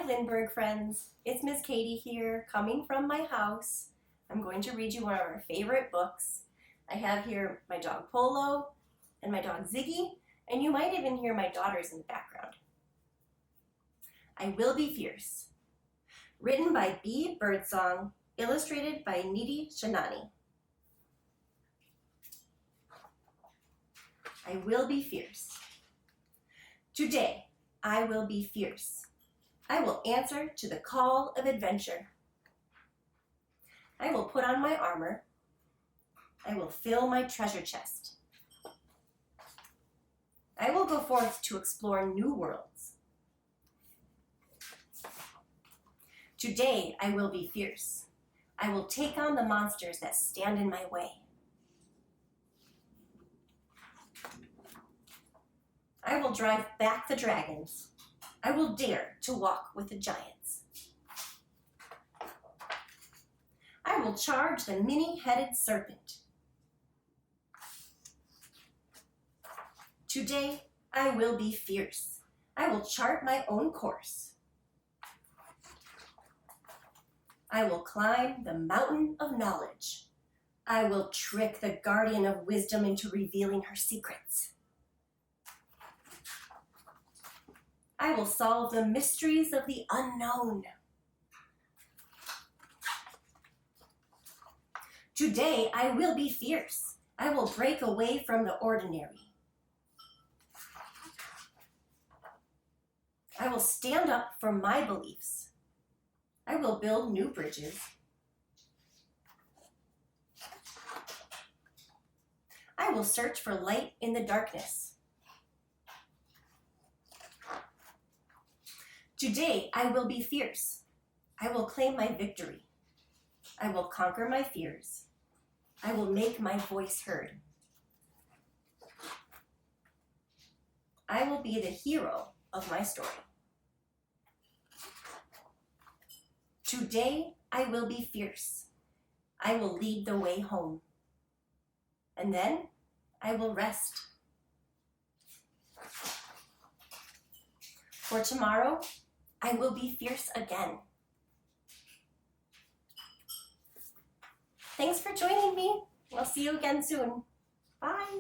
Lindbergh friends, it's Miss Kady here, coming from my house. I'm going to read you one of our favorite books. I have here my dog Polo and my dog Ziggy, and you might even hear my daughters in the background. I Will Be Fierce, written by Birdsong, illustrated by Kady Shanani. I will be fierce. Today, I will be fierce. I will answer to the call of adventure. I will put on my armor. I will fill my treasure chest. I will go forth to explore new worlds. Today, I will be fierce. I will take on the monsters that stand in my way. I will drive back the dragons. I will dare to walk with the giants. I will charge the many-headed serpent. Today, I will be fierce. I will chart my own course. I will climb the mountain of knowledge. I will trick the guardian of wisdom into revealing her secrets. I will solve the mysteries of the unknown. Today, I will be fierce. I will break away from the ordinary. I will stand up for my beliefs. I will build new bridges. I will search for light in the darkness. Today, I will be fierce. I will claim my victory. I will conquer my fears. I will make my voice heard. I will be the hero of my story. Today, I will be fierce. I will lead the way home. And then, I will rest. For tomorrow, I will be fierce again. Thanks for joining me. I'll see you again soon. Bye.